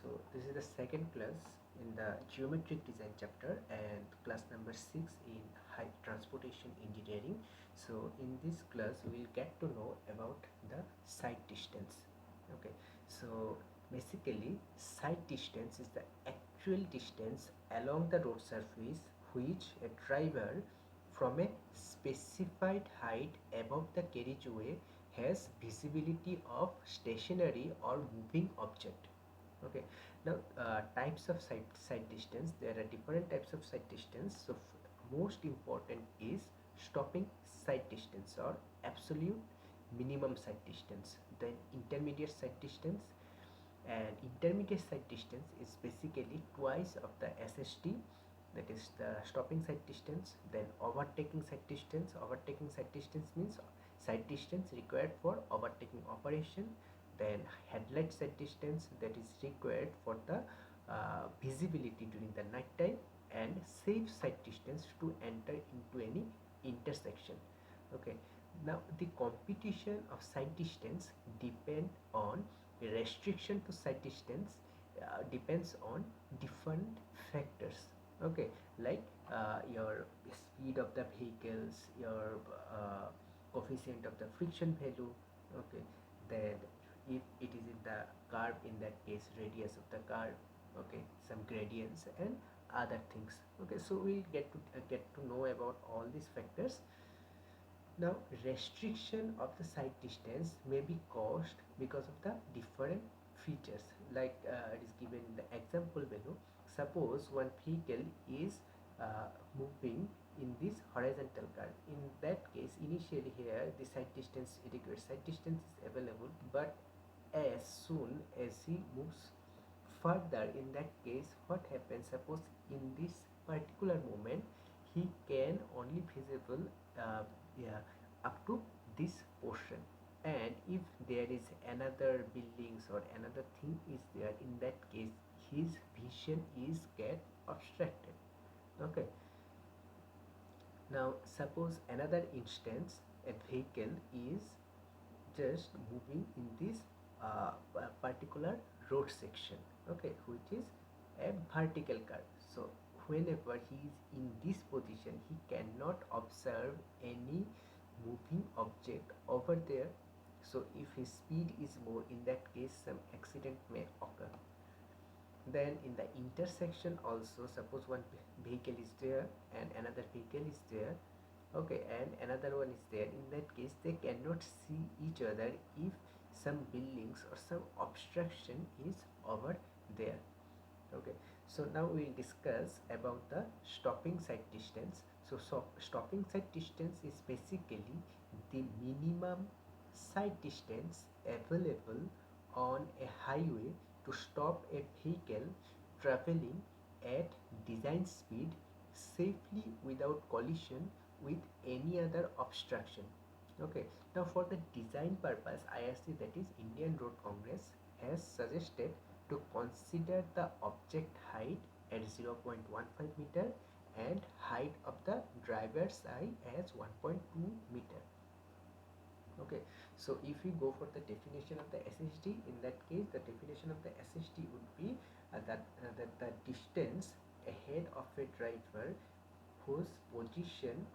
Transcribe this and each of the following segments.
So this is the second class in the geometric design chapter and class number 6 in high transportation engineering. So in this class we will get to know about the side distance. Okay, so basically side distance is the actual distance along the road surface which a driver from a specified height above the carriageway has visibility of stationary or moving object. Okay, now types of side distance, there are different types of side distance. So most important is stopping side distance or absolute minimum side distance, then intermediate side distance. And intermediate side distance is basically twice of the SST, that is the stopping side distance. Then overtaking side distance, overtaking side distance means side distance required for overtaking operation. Then headlight side distance, that is required for the visibility during the night time. And safe side distance to enter into any intersection. Okay, now the competition of side distance depend on restriction to side distance, depends on different factors. Okay, like your speed of the vehicles, your coefficient of the friction value. Okay, then if it is in the curve, in that case radius of the curve. Okay, some gradients and other things. Okay, so we'll get to know about all these factors. Now, restriction of the side distance may be caused because of the different features, like it is given in the example below. Suppose one vehicle is moving in this horizontal curve. In that case, initially here the side distance, adequate side distance is available, but as soon as he moves further, in that case what happens, suppose in this particular moment he can only visible yeah, up to this portion. And if there is another buildings or another thing is there, in that case his vision is get obstructed. Okay, now suppose another instance, a vehicle is just moving in this particular road section. Okay, which is a vertical curve. So whenever he is in this position, he cannot observe any moving object over there. So if his speed is more, in that case some accident may occur. Then in the intersection also, suppose one vehicle is there and another vehicle is there. Okay, and another one is there, in that case they cannot see each other if some buildings or some obstruction is over there. Okay, so now we'll discuss about the stopping side distance. So stopping side distance is basically the minimum side distance available on a highway to stop a vehicle traveling at design speed safely without collision with any other obstruction. Okay, now for the design purpose, IRC, that is Indian Road Congress, has suggested to consider the object height at 0.15 meter and height of the driver's eye as 1.2 meter. Okay, so if we go for the definition of the SSD, in that case the definition of the SSD would be that the distance ahead of a driver whose position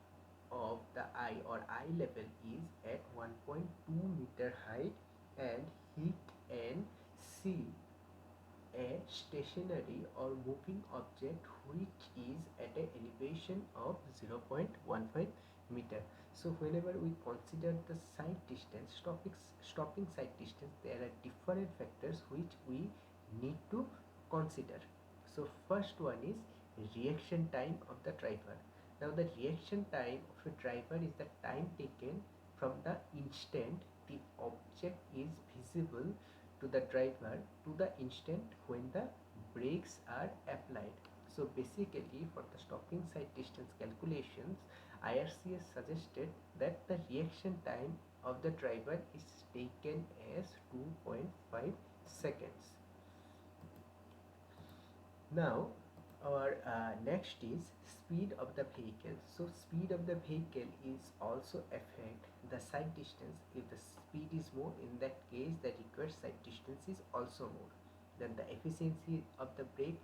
of the eye or eye level is at 1.2 meter height, and he can see a stationary or moving object which is at an elevation of 0.15 meter. So whenever we consider the side distance, stopping side distance, there are different factors which we need to consider. So first one is reaction time of the driver. Now the reaction time of a driver is the time taken from the instant the object is visible to the driver to the instant when the brakes are applied. So basically for the stopping side distance calculations, IRC has suggested that the reaction time of the driver is taken as 2.5 seconds. Now our next is speed of the vehicle. So speed of the vehicle is also affect the side distance. If the speed is more, in that case the required side distance is also more. Then the efficiency of the brake.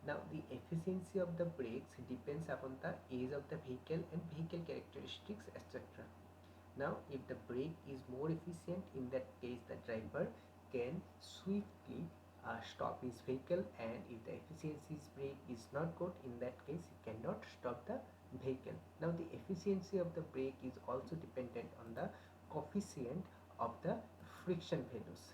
Now the efficiency of the brakes depends upon the age of the vehicle and vehicle characteristics, etc. Now if the brake is more efficient, in that case the driver can swiftly stop his vehicle, and if the efficiency brake is not good, in that case he cannot stop the vehicle. Now the efficiency of the brake is also dependent on the coefficient of the friction values.